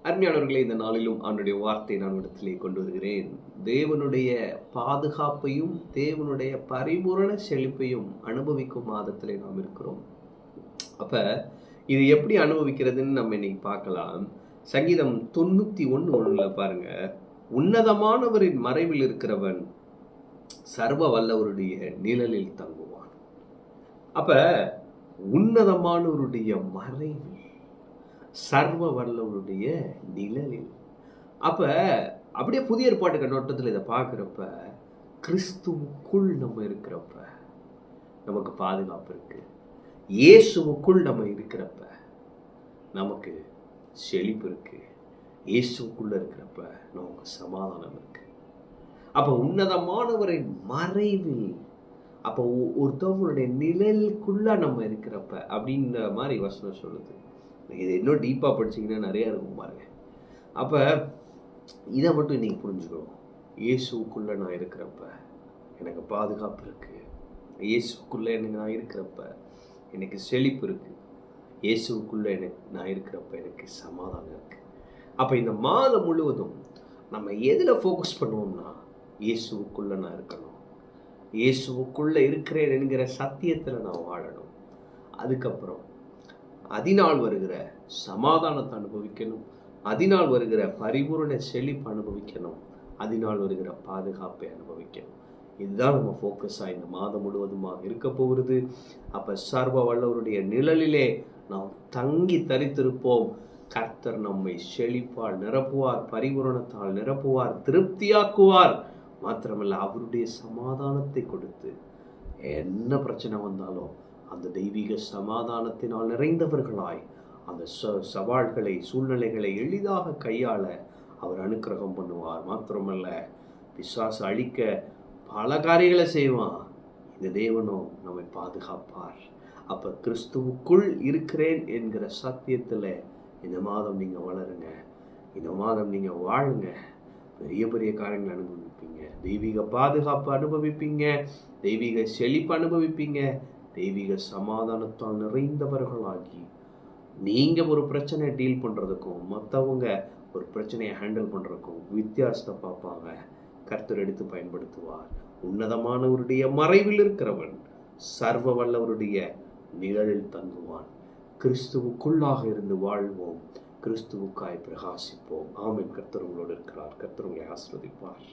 அருமையானவர்களே, இந்த நாளிலும் ஆண்டுடைய வார்த்தை நான் இடத்திலே கொண்டு வருகிறேன். தேவனுடைய பாதுகாப்பையும் தேவனுடைய பரிபூரண செழிப்பையும் அனுபவிக்கும் மாதத்திலே நாம் இருக்கிறோம். அப்ப இது எப்படி அனுபவிக்கிறதுன்னு நம்ம இன்னைக்கு பார்க்கலாம். சங்கீதம் 91:1 பாருங்க, உன்னதமானவரின் மறைவில் இருக்கிறவன் சர்வ வல்லவருடைய நிழலில் தங்குவான். அப்ப உன்னதமானவருடைய மறைவில், சர்வ வல்லவருடைய நிழலில். அப்ப அப்படியே புதிய ஏற்பாட்டு கண்ணோட்டத்தில் இதை பார்க்குறப்ப, கிறிஸ்துவுக்குள் நம்ம இருக்கிறப்ப நமக்கு பாதுகாப்பு இருக்கு. இயேசுவுக்குள் நம்ம இருக்கிறப்ப நமக்கு செழிப்பு இருக்கு. இயேசுக்குள்ள இருக்கிறப்ப நமக்கு சமாதானம் இருக்கு. அப்ப உன்னதமானவரின் மறைவில், அப்போ ஒருத்தவங்களுடைய நிழலுக்குள்ள நம்ம இருக்கிறப்ப அப்படின்ற மாதிரி வசனம் சொல்லுது. இது இன்னும் டீப்பாக படிச்சிங்கன்னா நிறையா இருக்கும் பாருங்க. அப்போ இதை மட்டும் இன்னைக்கு புரிஞ்சுக்கணும். இயேசுக்குள்ளே நான் இருக்கிறப்ப எனக்கு பாதுகாப்பு இருக்குது. இயேசுக்குள்ளே நான் இருக்கிறப்ப எனக்கு செழிப்பு இருக்குது. இயேசுக்குள்ளே நான் இருக்கிறப்ப எனக்கு சமாதானம் இருக்குது. அப்போ இந்த மாதம் முழுவதும் நம்ம எதில் ஃபோக்கஸ் பண்ணுவோம்னா, இயேசுக்குள்ளே நான் இருக்கணும், இயேசுக்குள்ளே இருக்கிறேன் என்கிற சத்தியத்தில் நான் வாழணும். அதுக்கப்புறம் அதனால் வருகிற சமாதானத்தை அனுபவிக்கணும், அதனால் வருகிற பரிபூரண செழிப்பு அனுபவிக்கணும், அதனால் வருகிற பாதுகாப்பை அனுபவிக்கணும். இதுதான் நம்ம ஃபோக்கஸாக இந்த மாதம் முழுவதுமாக இருக்க போகிறது. அப்போ சர்வ வல்லவருடைய நிழலிலே நாம் தங்கி தரித்திருப்போம். கர்த்தர் நம்மை செழிப்பால் நிரப்புவார், பரிபூரணத்தால் நிரப்புவார், திருப்தியாக்குவார். மாத்திரமல்ல, அவருடைய சமாதானத்தை கொடுத்து என்ன பிரச்சனை வந்தாலும் அந்த தெய்வீக சமாதானத்தினால் நிறைந்தவர்களாய் அந்த சவால்களை, சூழ்நிலைகளை எளிதாக கையாள அவர் அனுக்கிரகம் பண்ணுவார். மாத்திரமல்ல, பிசாசு அழிக்க பல காரியங்களை செய்வான். இந்த தேவனும் நம்மை பாதுகாப்பார். அப்போ கிறிஸ்துவுக்குள் இருக்கிறேன் என்கிற சத்தியத்தில் இந்த மாதம் நீங்கள் வளருங்க, இந்த மாதம் நீங்கள் வாழுங்க. பெரிய பெரிய காரியங்களை அனுபவிப்பீங்க, தெய்வீக பாதுகாப்பு அனுபவிப்பீங்க, தெய்வீக செழிப்பு அனுபவிப்பீங்க, தெய்வீக சமாதானத்தால் நிறைந்தவர்களாகி நீங்கள் ஒரு பிரச்சனையை டீல் பண்ணுறதுக்கும் மற்றவங்க ஒரு பிரச்சனையை ஹேண்டில் பண்ணுறதுக்கும் வித்தியாசத்தை பார்ப்பாங்க. கர்த்தர் எடுத்து பயன்படுத்துவார். உன்னதமானவருடைய மறைவில் இருக்கிறவன் சர்வ வல்லவருடைய நிழலில் தங்குவான். கிறிஸ்துவுக்குள்ளாக இருந்து வாழ்வோம், கிறிஸ்துவுக்காய் பிரகாசிப்போம். ஆமென். கர்த்தர் உங்களோடு இருக்கிறார். கர்த்தர் உங்களை ஆசீர்வதிப்பார்.